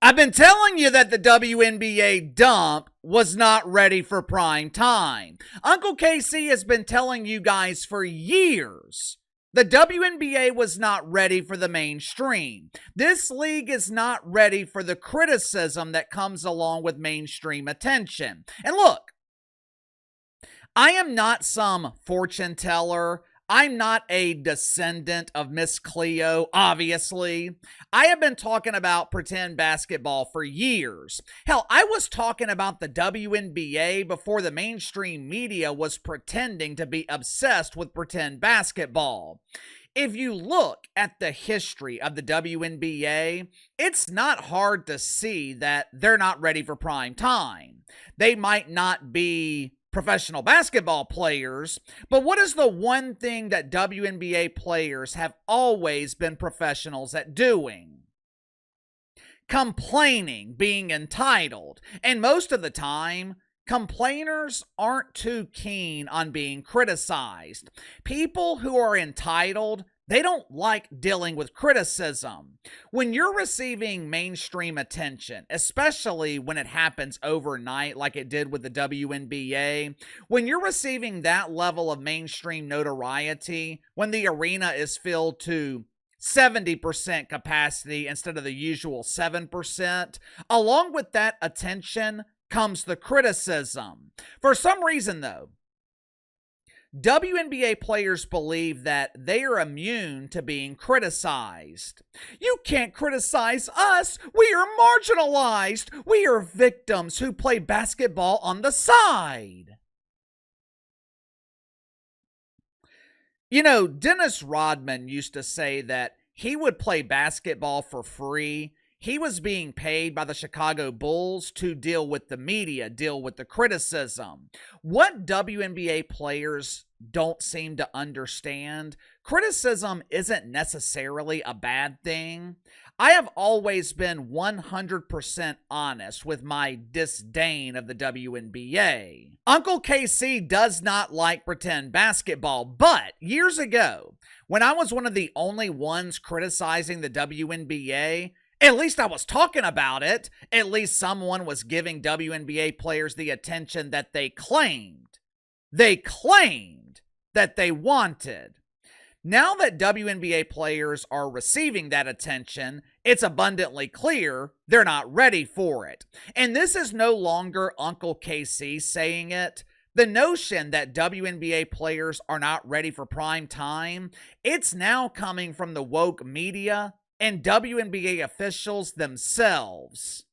I've been telling you that the WNBA dump was not ready for prime time. Uncle KC has been telling you guys for years. The WNBA was not ready for the mainstream. This league is not ready for the criticism that comes along with mainstream attention. And look, I am not some fortune teller. I'm not a descendant of Miss Cleo, obviously. I have been talking about pretend basketball for years. Hell, I was talking about the WNBA before the mainstream media was pretending to be obsessed with pretend basketball. If you look at the history of the WNBA, it's not hard to see that they're not ready for prime time. They might not be professional basketball players, but what is the one thing that WNBA players have always been professionals at doing? Complaining, being entitled. And most of the time, complainers aren't too keen on being criticized. People who are entitled, they don't like dealing with criticism. When you're receiving mainstream attention, especially when it happens overnight like it did with the WNBA, when you're receiving that level of mainstream notoriety, when the arena is filled to 70% capacity instead of the usual 7%, along with that attention comes the criticism. For some reason, though, WNBA players believe that they are immune to being criticized. You can't criticize us. We are marginalized. We are victims who play basketball on the side. You know, Dennis Rodman used to say that he would play basketball for free. He was being paid by the Chicago Bulls to deal with the media, deal with the criticism. What WNBA players don't seem to understand, criticism isn't necessarily a bad thing. I have always been 100% honest with my disdain of the WNBA. Uncle KC does not like pretend basketball, but years ago, when I was one of the only ones criticizing the WNBA, at least I was talking about it. At least someone was giving WNBA players the attention that they claimed. They claimed that they wanted. Now that WNBA players are receiving that attention, it's abundantly clear they're not ready for it. And this is no longer Uncle KC saying it. The notion that WNBA players are not ready for prime time, it's now coming from the woke media and WNBA officials themselves.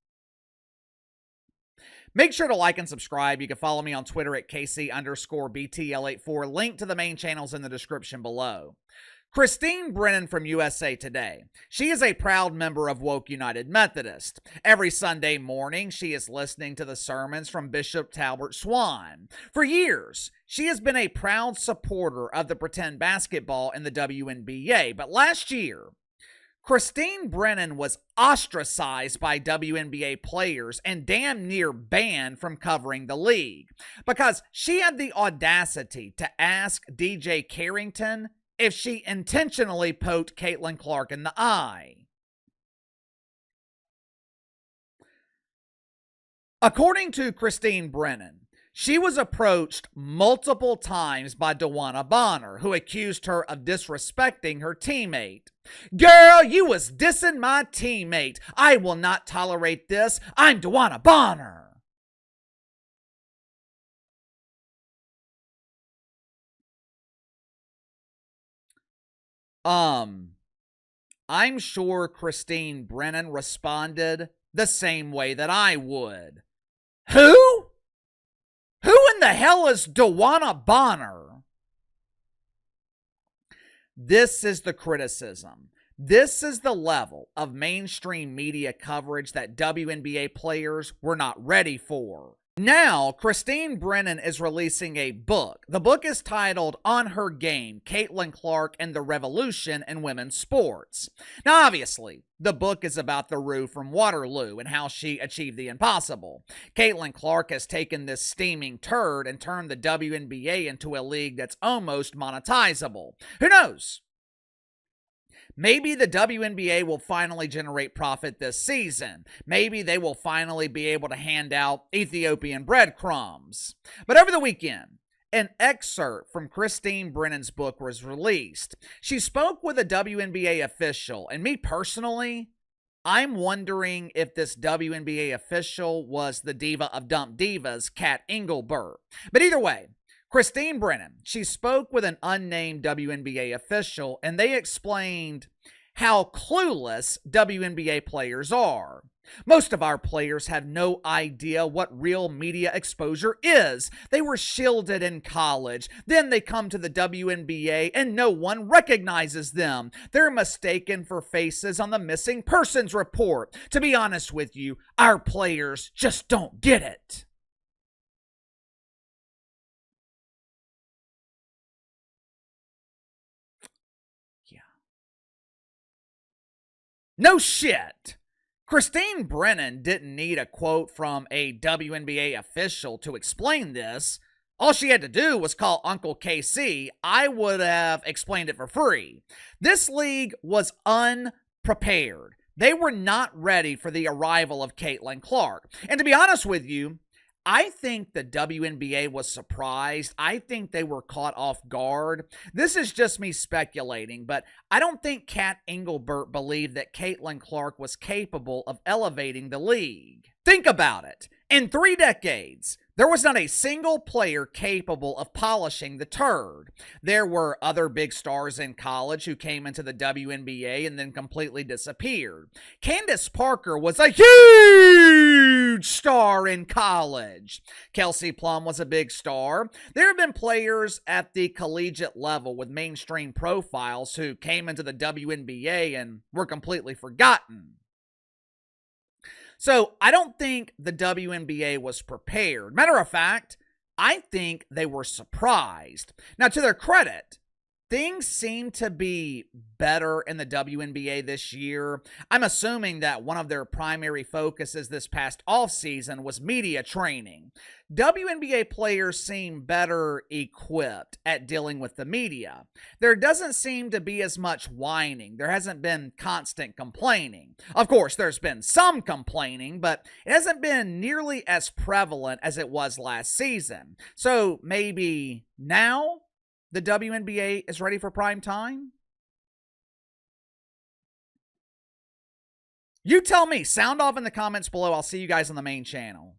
Make sure to like and subscribe. You can follow me on Twitter at KC_BTL84. Link to the main channels in the description below. Christine Brennan from USA Today. She is a proud member of Woke United Methodist. Every Sunday morning, she is listening to the sermons from Bishop Talbert Swan. For years, she has been a proud supporter of the pretend basketball in the WNBA. But last year, Christine Brennan was ostracized by WNBA players and damn near banned from covering the league because she had the audacity to ask DJ Carrington if she intentionally poked Caitlin Clark in the eye. According to Christine Brennan, she was approached multiple times by DeWanna Bonner, who accused her of disrespecting her teammate. Girl, you was dissing my teammate. I will not tolerate this. I'm DeWanna Bonner. I'm sure Christine Brennan responded the same way that I would. Who? Who in the hell is DeWanna Bonner? This is the criticism. This is the level of mainstream media coverage that WNBA players were not ready for. Now, Christine Brennan is releasing a book. The book is titled On Her Game, Caitlin Clark and the Revolution in Women's Sports. Now, obviously, the book is about the Rue from Waterloo and how she achieved the impossible. Caitlin Clark has taken this steaming turd and turned the WNBA into a league that's almost monetizable. Who knows? Maybe the WNBA will finally generate profit this season. Maybe they will finally be able to hand out Ethiopian breadcrumbs. But over the weekend, an excerpt from Christine Brennan's book was released. She spoke with a WNBA official, and me personally, I'm wondering if this WNBA official was the diva of dump divas, Kat Engelbert. But either way, Christine Brennan, she spoke with an unnamed WNBA official, and they explained how clueless WNBA players are. Most of our players have no idea what real media exposure is. They were shielded in college. Then they come to the WNBA and no one recognizes them. They're mistaken for faces on the missing persons report. To be honest with you, our players just don't get it. Yeah. No shit. Christine Brennan didn't need a quote from a WNBA official to explain this. All she had to do was call Uncle KC. I would have explained it for free. This league was unprepared. They were not ready for the arrival of Caitlin Clark. And to be honest with you, I think the WNBA was surprised. I think they were caught off guard. This is just me speculating, but I don't think Kat Engelbert believed that Caitlin Clark was capable of elevating the league. Think about it. In 3 decades, there was not a single player capable of polishing the turd. There were other big stars in college who came into the WNBA and then completely disappeared. Candace Parker was a huge star in college. Kelsey Plum was a big star. There have been players at the collegiate level with mainstream profiles who came into the WNBA and were completely forgotten. So I don't think the WNBA was prepared. Matter of fact, I think they were surprised. Now, to their credit, things seem to be better in the WNBA this year. I'm assuming that one of their primary focuses this past offseason was media training. WNBA players seem better equipped at dealing with the media. There doesn't seem to be as much whining. There hasn't been constant complaining. Of course, there's been some complaining, but it hasn't been nearly as prevalent as it was last season. So maybe now the WNBA is ready for prime time? You tell me. Sound off in the comments below. I'll see you guys on the main channel.